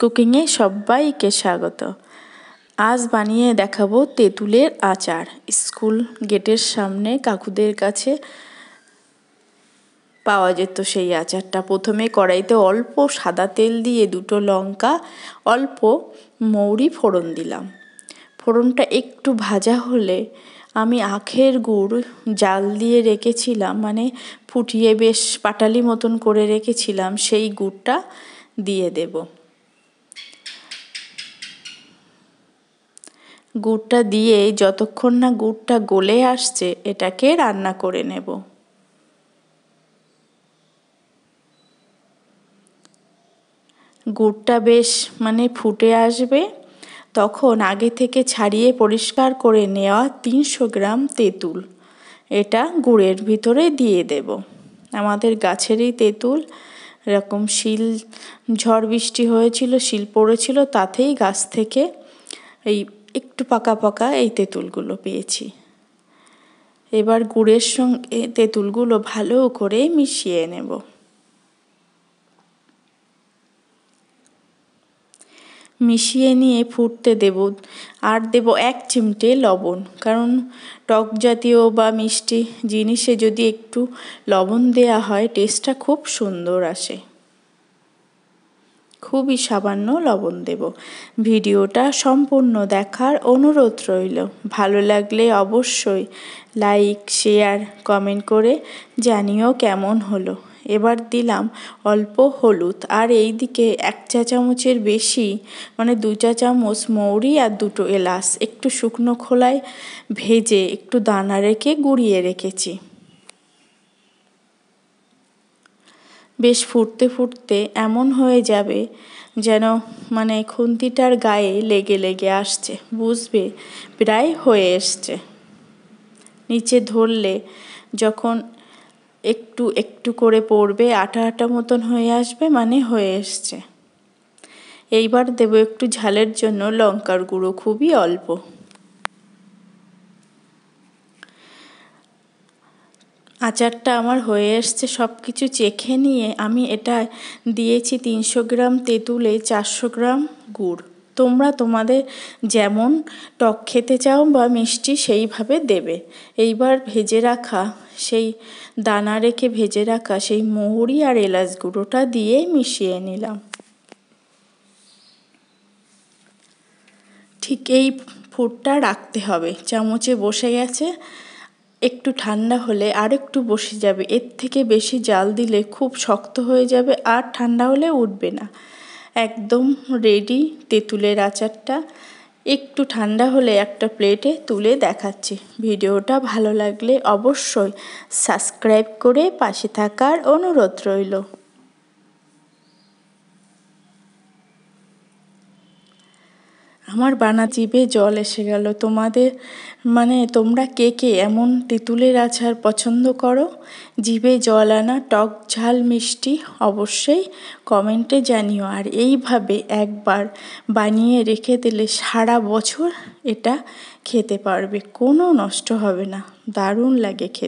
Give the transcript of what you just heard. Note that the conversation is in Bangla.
কুকিংয়ে সবাইকে স্বাগত। আজ বানিয়ে দেখাবো তেঁতুলের আচার। স্কুল গেটের সামনে কাকুদের কাছে পাওয়া যেত সেই আচারটা। প্রথমে কড়াইতে অল্প সাদা তেল দিয়ে দুটো লঙ্কা, অল্প মৌরি ফোড়ন দিলাম। ফোড়নটা একটু ভাজা হলে আমি আখের গুড় জাল দিয়ে রেখেছিলাম, মানে ফুটিয়ে বেশ পাটালি মতন করে রেখেছিলাম, সেই গুড়টা দিয়ে দেব। গুড়টা দিয়ে যতক্ষণ না গুড়টা গলে আসছে এটাকে রান্না করে নেব। গুড়টা বেশ ফুটে আসবে, তখন আগে থেকে ছাড়িয়ে পরিষ্কার করে নেওয়া 300 গ্রাম তেঁতুল এটা গুড়ের ভিতরে দিয়ে দেব। আমাদের গাছেরই তেঁতুল, এরকম শিল ঝড় বৃষ্টি হয়েছিল, শিল পড়েছিল, তাতেই গাছ থেকে এই একটু পাকা পাকা এই তেঁতুলগুলো পেয়েছি। এবার গুড়ের সঙ্গে তেঁতুলগুলো ভালো করে মিশিয়ে নেব। মিশিয়ে নিয়ে ফুটতে দেব, আর দেব 1 চিমটে লবণ, কারণ টক জাতীয় বা মিষ্টি জিনিসে যদি একটু লবণ দেয়া হয় টেস্টটা খুব সুন্দর আসে। খুবই সামান্য লবণ দেব। ভিডিওটা সম্পূর্ণ দেখার অনুরোধ রইল। ভালো লাগলে অবশ্যই লাইক, শেয়ার, কমেন্ট করে জানিও কেমন হলো। এবার দিলাম অল্প হলুদ, আর এই দিকে 1 চা চামচের বেশি 2 চা চামচ মৌরি আর 2টো এলাচ একটু শুকনো খোলায় ভেজে একটু দানা রেখে গুঁড়িয়ে রেখেছি। বেশ ফুটতে ফুটতে এমন হয়ে যাবে যেন খুন্তিটার গায়ে লেগে লেগে আসছে, বুঝবে প্রায় হয়ে এসছে। নিচে ধরলে যখন একটু একটু করে পড়বে, আটা আটা মতন হয়ে আসবে, হয়ে এসছে। এইবার দেব একটু ঝালের জন্য লঙ্কার গুঁড়ো, খুবই অল্প। আচারটা আমার হয়ে এসছে। সব কিছু চেখে নিয়ে আমি এটা দিয়েছি 300 গ্রাম তেঁতুলে 400 গ্রাম গুড়। তোমরা তোমাদের যেমন টক খেতে চাও বা মিষ্টি সেইভাবে দেবে। এইবার ভেজে রাখা সেই দানা রেখে ভেজে রাখা সেই মৌরি আর এলাচ গুঁড়োটা দিয়ে মিশিয়ে নিলাম। ঠিক এই ফুটটা রাখতে হবে। চামচে বসে গেছে, একটু ঠান্ডা হলে আর একটু বসে যাবে। এর থেকে বেশি জাল দিলে খুব শক্ত হয়ে যাবে আর ঠান্ডা হলে উঠবে না। একদম রেডি তেঁতুলের আচারটা। একটু ঠান্ডা হলে একটা প্লেটে তুলে দেখাচ্ছি। ভিডিওটা ভালো লাগলে অবশ্যই সাবস্ক্রাইব করে পাশে থাকার অনুরোধ রইল। আমার জিভে জল এসে গেল। তোমাদের তোমরা কে কে এমন তেঁতুলের আচার পছন্দ করো? জিভে জল আনা টক ঝাল মিষ্টি অবশ্যই কমেন্টে জানিও। আর এইভাবে একবার বানিয়ে রেখে দিলে সারা বছর এটা খেতে পারবে, কোনো নষ্ট হবে না। দারুণ লাগে খেতে।